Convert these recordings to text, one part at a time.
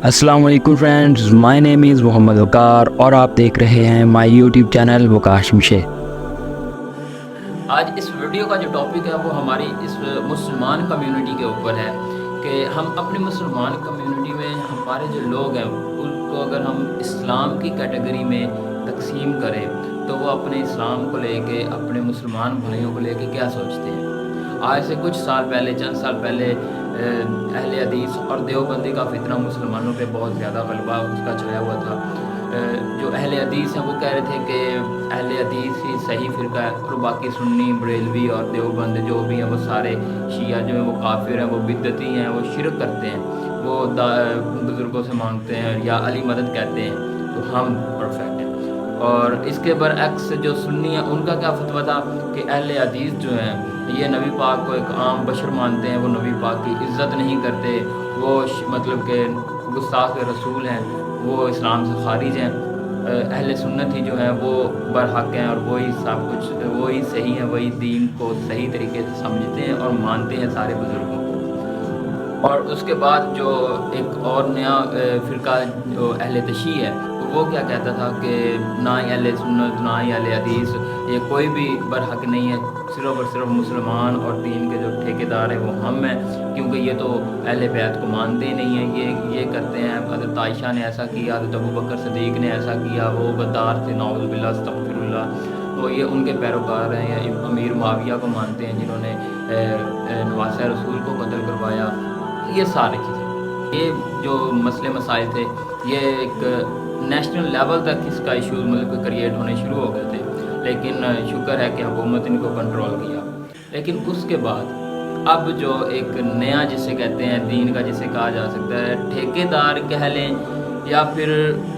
السلام علیکم فرینڈز، مائی نیم از محمد وقار اور آپ دیکھ رہے ہیں مائی یوٹیوب چینل وقاش مشے۔ آج اس ویڈیو کا جو ٹاپک ہے وہ ہماری اس مسلمان کمیونٹی کے اوپر ہے کہ ہم اپنی مسلمان کمیونٹی میں ہمارے جو لوگ ہیں ان کو اگر ہم اسلام کی کیٹیگری میں تقسیم کریں تو وہ اپنے اسلام کو لے کے، اپنے مسلمان بھائیوں کو لے کے کیا سوچتے ہیں۔ آج سے کچھ سال پہلے، چند سال پہلے اہل حدیث اور دیوبندی کا فتنہ مسلمانوں پہ بہت زیادہ غلبہ اس کا چھایا ہوا تھا۔ جو اہل حدیث ہیں وہ کہہ رہے تھے کہ اہل حدیث ہی صحیح فرقہ ہے اور باقی سنی، بریلوی اور دیوبند جو بھی ہیں وہ سارے شیعہ جو ہیں وہ کافر ہیں، وہ بدعتی ہیں، وہ شرک کرتے ہیں، وہ بزرگوں سے مانگتے ہیں یا علی مدد کہتے ہیں، تو ہم پرفیکٹ ہیں۔ اور اس کے برعکس جو سنی ہیں ان کا کیا فتویٰ تھا کہ اہل حدیث جو ہیں یہ نبی پاک کو ایک عام بشر مانتے ہیں، وہ نبی پاک کی عزت نہیں کرتے، وہ مطلب کہ گستاخ رسول ہیں، وہ اسلام سے خارج ہیں۔ اہل سنت ہی جو ہیں وہ برحق ہیں اور وہی سب کچھ، وہی صحیح ہیں، وہی دین کو صحیح طریقے سے سمجھتے ہیں اور مانتے ہیں سارے بزرگوں کو۔ اور اس کے بعد جو ایک اور نیا فرقہ جو اہل تشیع ہے وہ کیا کہتا تھا کہ نہ ہی اہل سنت نہ ہی اہل حدیث یہ کوئی بھی برحق نہیں ہے، صرف اور صرف مسلمان اور دین کے جو ٹھیکیدار ہیں وہ ہم ہیں، کیونکہ یہ تو اہل بیت کو مانتے ہی نہیں ہیں، یہ کرتے ہیں۔ حضرت عائشہ نے ایسا کیا، حضرت ابوبکر صدیق نے ایسا کیا، وہ غدار تھے، نعوذ باللہ استغفر اللہ، تو یہ ان کے پیروکار ہیں۔ یا امیر معاویہ کو مانتے ہیں جنہوں نے نواسہ رسول کو قتل کروایا۔ یہ ساری چیزیں، یہ جو مسئلے مسائل تھے یہ ایک نیشنل لیول تک اس کا ایشو مطلب کریٹ ہونے شروع ہو گئے تھے، لیکن شکر ہے کہ حکومت ان کو کنٹرول کیا۔ لیکن اس کے بعد اب جو ایک نیا جسے کہتے ہیں دین کا، جسے کہا جا سکتا ہے ٹھیکیدار کہہ لیں یا پھر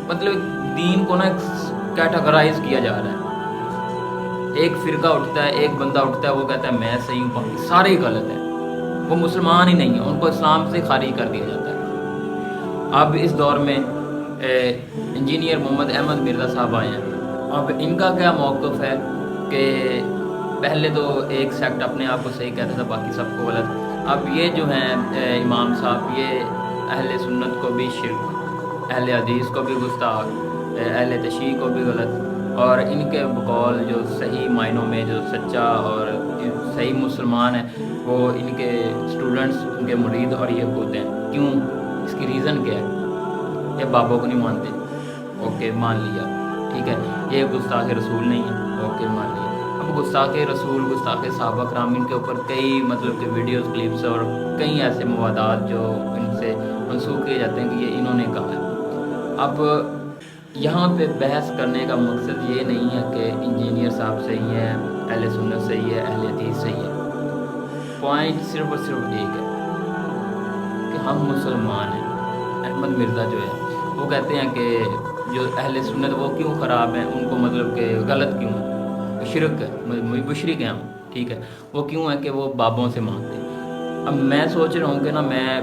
مطلب دین کو نا کیٹاگرائز کیا جا رہا ہے۔ ایک فرقہ اٹھتا ہے، ایک بندہ اٹھتا ہے، وہ کہتا ہے میں صحیح ہوں، باقی سارے ہی غلط ہیں، وہ مسلمان ہی نہیں ہیں، ان کو اسلام سے خارج کر دیا جاتا ہے۔ اب اس دور میں انجینئر محمد احمد مرزا صاحب آئے ہیں۔ اب ان کا کیا موقف ہے کہ پہلے تو ایک سیکٹ اپنے آپ کو صحیح کہتا تھا، باقی سب کو غلط۔ اب یہ جو ہیں امام صاحب، یہ اہل سنت کو بھی شرک، اہل حدیث کو بھی گستاخ، اہل تشیع کو بھی غلط، اور ان کے بقول جو صحیح معنوں میں جو سچا اور صحیح مسلمان ہیں وہ ان کے اسٹوڈنٹس، ان کے مرید اور یہ ہوتے ہیں۔ کیوں؟ اس کی ریزن کیا ہے؟ یہ بابوں کو نہیں مانتے، اوکے مان لیا، ٹھیک ہے۔ یہ گستاخ رسول نہیں ہے، اوکے مان لیا۔ اب گستاخ رسول، گستاخ صحابہ کرام، ان کے اوپر کئی مطلب کہ ویڈیوز، کلپس اور کئی ایسے موادات جو ان سے منسوخ کیے جاتے ہیں کہ یہ انہوں نے کہا ہے۔ اب یہاں پہ بحث کرنے کا مقصد یہ نہیں ہے کہ انجینئر صاحب صحیح ہے، اہل سنت صحیح ہے، اہل حدیث صحیح ہے۔ پوائنٹ صرف اور صرف ایک ہے کہ ہم مسلمان ہیں۔ احمد مرزا جو ہے وہ کہتے ہیں کہ جو اہل سنت وہ کیوں خراب ہیں، ان کو مطلب کہ غلط کیوں ہے، شرک ہے، مشرک ہیں ہم، ٹھیک ہے۔ وہ کیوں ہے کہ وہ بابوں سے مانگتے ہیں۔ اب میں سوچ رہا ہوں کہ نا میں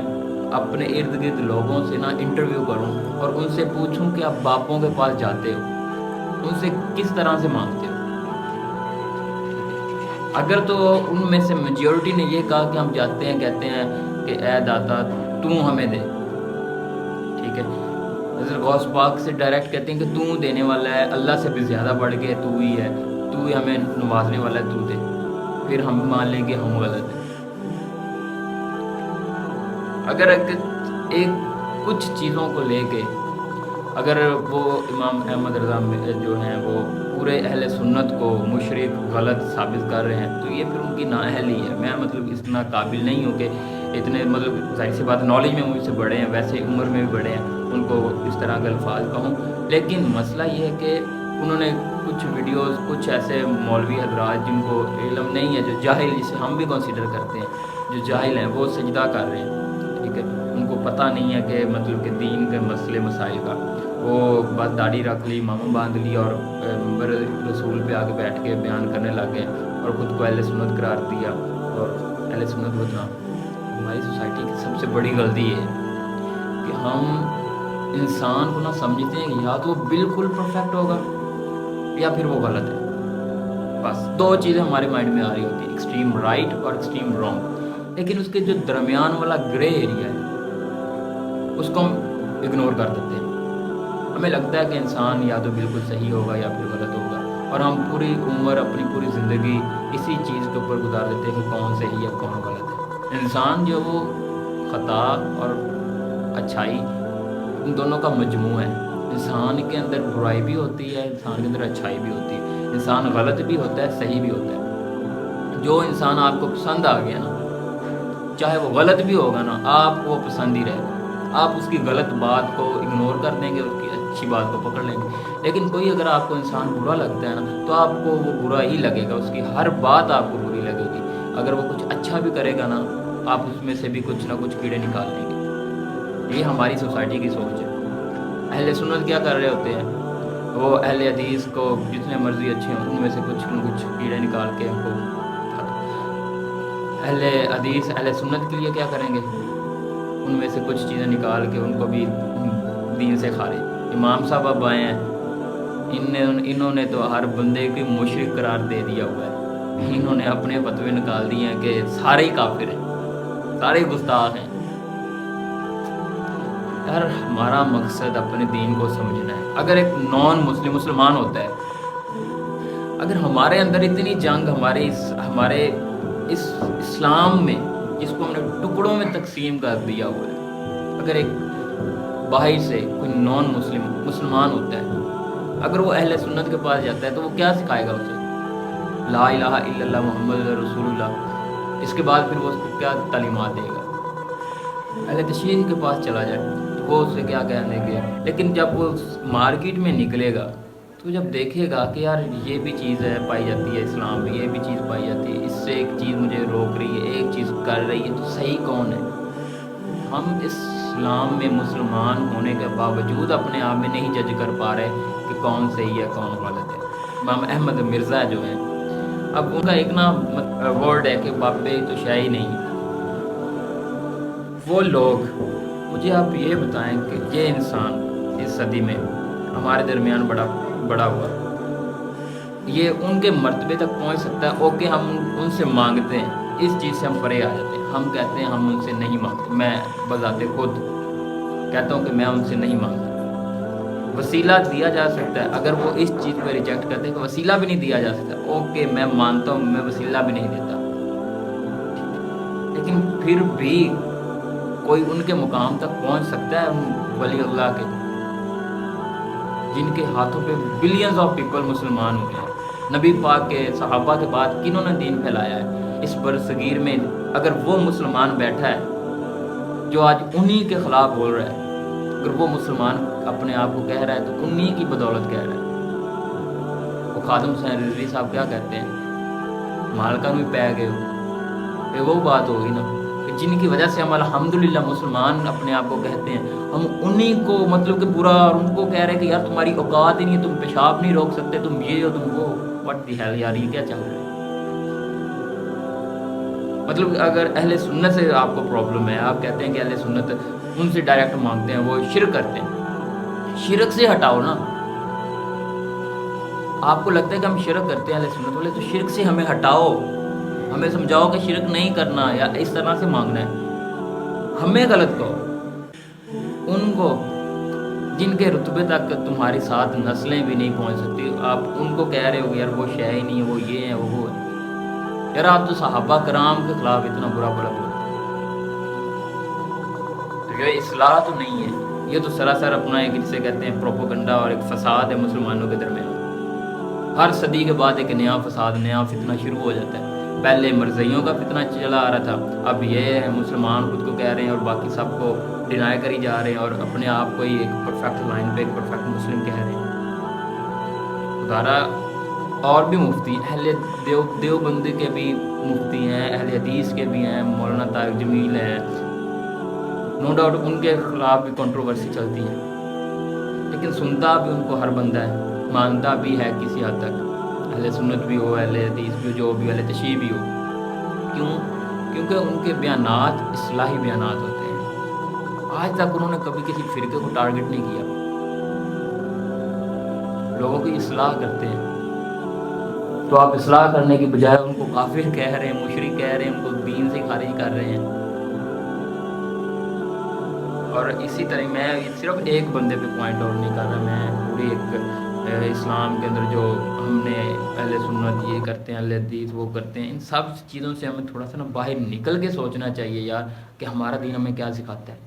اپنے ارد گرد لوگوں سے نا انٹرویو کروں اور ان سے پوچھوں کہ آپ بابوں کے پاس جاتے ہو، ان سے کس طرح سے مانگتے ہو۔ اگر تو ان میں سے میجورٹی نے یہ کہا کہ ہم جاتے ہیں، کہتے ہیں کہ اے داتا تو ہمیں دے، ٹھیک ہے۔ حضرت غوث پاک سے ڈائریکٹ کہتے ہیں کہ تو دینے والا ہے، اللہ سے بھی زیادہ بڑھ کے تو ہی ہے، تو ہی ہمیں نوازنے والا ہے، تو دے، پھر ہم مان لیں گے ہم غلط ہیں۔ اگر ایک کچھ چیزوں کو لے کے اگر وہ امام احمد رضا جو ہیں وہ پورے اہل سنت کو مشرک غلط ثابت کر رہے ہیں تو یہ پھر ان کی نااہلی ہے۔ میں مطلب اتنا قابل نہیں ہوں کہ اتنے مطلب ظاہر سی بات نالج میں مجھ سے بڑے ہیں، ویسے عمر میں بھی بڑے ہیں، ان کو اس طرح کے الفاظ کہوں۔ لیکن مسئلہ یہ ہے کہ انہوں نے کچھ ویڈیوز، کچھ ایسے مولوی حضرات جن کو علم نہیں ہے، جو جاہل، جسے ہم بھی کنسیڈر کرتے ہیں، جو جاہل ہیں، وہ سجدہ کر رہے ہیں، ٹھیک ہے۔ ان کو پتہ نہیں ہے کہ مطلب کہ دین کے مسئلے مسائل کا، وہ بس داڑھی رکھ لی، ماموں باندھ لی اور ممبر رسول پہ آگے بیٹھ کے بیان کرنے لگ گئے اور خود کو اہل سنت قرار دیا اور اہل سنت بدنام۔ ہماری سوسائٹی کی سب سے بڑی غلطی یہ ہے کہ ہم انسان کو نہ سمجھتے ہیں کہ یا تو وہ بالکل پرفیکٹ ہوگا یا پھر وہ غلط ہے۔ بس دو چیزیں ہمارے مائنڈ میں آ رہی ہوتی ہیں، ایکسٹریم رائٹ اور ایکسٹریم رانگ۔ لیکن اس کے جو درمیان والا گرے ایریا ہے اس کو ہم اگنور کر دیتے ہیں. ہمیں لگتا ہے کہ انسان یا تو بالکل صحیح ہوگا یا پھر غلط ہوگا، اور ہم پوری عمر اپنی پوری زندگی اسی چیز کے اوپر گزار دیتے ہیں کہ کون صحیح ہے کون غلط ہے. انسان جو وہ خطا اور اچھائی ان دونوں کا مجموعہ ہے. انسان کے اندر برائی بھی ہوتی ہے، انسان کے اندر اچھائی بھی ہوتی ہے، انسان غلط بھی ہوتا ہے صحیح بھی ہوتا ہے. جو انسان آپ کو پسند آ گیا نا، چاہے وہ غلط بھی ہوگا نا، آپ کو وہ پسند ہی رہے گا. آپ اس کی غلط بات کو اگنور کر دیں گے، اس کی اچھی بات کو پکڑ لیں گے. لیکن کوئی اگر آپ کو انسان برا لگتا ہے نا، تو آپ کو وہ برا ہی لگے گا، اس کی ہر بات آپ کو بری لگے گی. اگر وہ کچھ اچھا بھی کرے گا نا، آپ اس میں سے بھی کچھ نہ کچھ کیڑے نکال لیں گے. یہ ہماری سوسائٹی کی سوچ ہے. اہل سنت کیا کر رہے ہوتے ہیں؟ وہ اہل حدیث کو جتنے مرضی اچھے ہیں ان میں سے کچھ نہ کچھ کیڑے نکال کے ان کو اہل حدیث اہل سنت کے لیے کیا کریں گے؟ ان میں سے کچھ چیزیں نکال کے ان کو بھی دین سے خارج. امام صاحب اب آئے ہیں، انہوں نے تو ہر بندے کو مشرک قرار دے دیا ہوا ہے. انہوں نے اپنے فتوے نکال دیے ہیں کہ سارے ہی کافر ہیں، سارے گستاخ ہیں. یار ہمارا مقصد اپنے دین کو سمجھنا ہے. اگر ایک نان مسلمان ہوتا ہے، اگر ہمارے اندر اتنی جنگ ہمارے اس اسلام میں جس کو ہم نے ٹکڑوں میں تقسیم کر دیا ہوا ہے، اگر ایک باہر سے کوئی نان مسلمان ہوتا ہے، اگر وہ اہل سنت کے پاس جاتا ہے تو وہ کیا سکھائے گا اسے؟ لا الہ الا اللہ محمد رسول اللہ. اس کے بعد پھر وہ اس کو کیا تعلیمات دے گا؟ اہل تشیع کے پاس چلا جائے تو وہ اس سے کیا کہنے گے؟ لیکن جب وہ مارکیٹ میں نکلے گا تو جب دیکھے گا کہ یار یہ بھی چیز ہے پائی جاتی ہے اسلام میں، یہ بھی چیز پائی جاتی ہے، اس سے ایک چیز مجھے روک رہی ہے، ایک چیز کر رہی ہے، تو صحیح کون ہے؟ ہم اسلام میں مسلمان ہونے کے باوجود اپنے آپ میں نہیں جج کر پا رہے کہ کون صحیح ہے کون غلط ہے. امام احمد مرزا جو ہیں، اب ان کا ایک نا ورڈ ہے کہ بابے تو شاہی نہیں. وہ لوگ مجھے آپ یہ بتائیں کہ یہ انسان اس صدی میں ہمارے درمیان بڑا ہوا، یہ ان کے مرتبے تک پہنچ سکتا ہے؟ اوکے ہم ان سے مانگتے ہیں، اس چیز سے ہم پرے آ جاتے ہیں. ہم کہتے ہیں ہم ان سے نہیں مانگتے. میں بذات خود کہتا ہوں کہ میں ان سے نہیں مانگتا. وسیلہ دیا جا سکتا ہے، اگر وہ اس چیز پہ ریجیکٹ کرتے ہیں کہ وسیلہ بھی نہیں دیا جا سکتا، اوکے میں مانتا ہوں میں وسیلہ بھی نہیں دیتا. لیکن پھر بھی کوئی ان کے مقام تک پہنچ سکتا ہے، ان ولی اللہ کے جن کے ہاتھوں پہ بلینز آف پیپل مسلمان ہوئے ہیں. نبی پاک کے صحابہ کے بعد کنہوں نے دین پھیلایا ہے اس برصغیر میں؟ اگر وہ مسلمان بیٹھا ہے جو آج انہی کے خلاف بول رہا ہے، اگر وہ مسلمان اپنے آپ کو کہہ رہا ہے تو انہی کی بدولت کہہ رہا ہے. وہ خادم حسین رضوی صاحب کیا کہتے ہیں؟ مالکا بھی پہ گئے ہو. یہ وہ بات ہوگی نا کہ جن کی وجہ سے ہم الحمدللہ مسلمان اپنے آپ کو کہتے ہیں. ہم انہی کو مطلب کہ برا ان کو کہہ رہے ہیں کہ یار تمہاری اوقات ہی نہیں ہے، تم پیشاب نہیں روک سکتے، تم یہ ہو تم وہ. وٹ دی ہیل یار، یہ کیا چل رہا ہے؟ مطلب اگر اہل سنت سے آپ کو پرابلم ہے، آپ کہتے ہیں کہ اہل سنت ان سے ڈائریکٹ مانگتے ہیں، وہ شرک کرتے ہیں. شرک سے ہٹاؤ نا. آپ کو لگتا ہے کہ ہم شرک کرتے ہیں اہل سنت والے، تو شرک سے ہمیں ہٹاؤ، ہمیں سمجھاؤ کہ شرک نہیں کرنا یا اس طرح سے مانگنا ہے. ہمیں غلط کہو. ان کو جن کے رتبے تک تمہاری ساتھ نسلیں بھی نہیں پہنچ سکتی، آپ ان کو کہہ رہے ہو یار وہ شے ہی نہیں ہے، وہ یہ ہے وہ ہے. یار آپ تو صحابہ کرام کے خلاف اتنا برا بولتے ہیں. تو یہ اصلاح تو نہیں ہے، یہ تو سراسر اپنا ایک جسے کہتے ہیں پروپوگنڈا اور ایک فساد ہے مسلمانوں کے درمیان. ہر صدی کے بعد ایک نیا فساد، نیا فتنہ شروع ہو جاتا ہے. پہلے مرزائیوں کا فتنہ چلا آ رہا تھا، اب یہ ہے مسلمان خود کو کہہ رہے ہیں اور باقی سب کو ڈینائی کری جا رہے ہیں اور اپنے آپ کو ہی ایک پرفیکٹ لائن پہ ایک پرفیکٹ مسلم کہہ رہے ہیں. خدا اور بھی مفتی اہل دیوبند کے بھی مفتی ہیں، اہل حدیث کے بھی ہیں، مولانا طارق جمیل ہیں. نو ڈاؤٹ ان کے خلاف بھی کنٹروورسی چلتی ہے، لیکن سنتا بھی ان کو ہر بندہ ہے، مانتا بھی ہے کسی حد تک. اہل سنت بھی ہو، اہل حدیث بھی ہو، جو بھی اہل تشیع بھی ہو. کیوں؟ کیونکہ ان کے بیانات اصلاحی بیانات ہوتے ہیں. آج تک انہوں نے کبھی کسی فرقے کو ٹارگٹ نہیں کیا، لوگوں کی اصلاح کرتے ہیں. تو آپ اصلاح کرنے کی بجائے ان کو کافر کہہ رہے ہیں، مشرک کہہ رہے ہیں، ان کو دین سے خارج کر رہے ہیں. اور اور اسی طرح میں صرف ایک بندے پہ پوائنٹ آؤٹ نہیں کر رہا، میں پوری ایک اسلام کے اندر جو ہم نے اہل سنت یہ کرتے ہیں، اہل حدیث وہ کرتے ہیں، ان سب چیزوں سے ہمیں تھوڑا سا نا باہر نکل کے سوچنا چاہیے یار کہ ہمارا دین ہمیں کیا سکھاتا ہے۔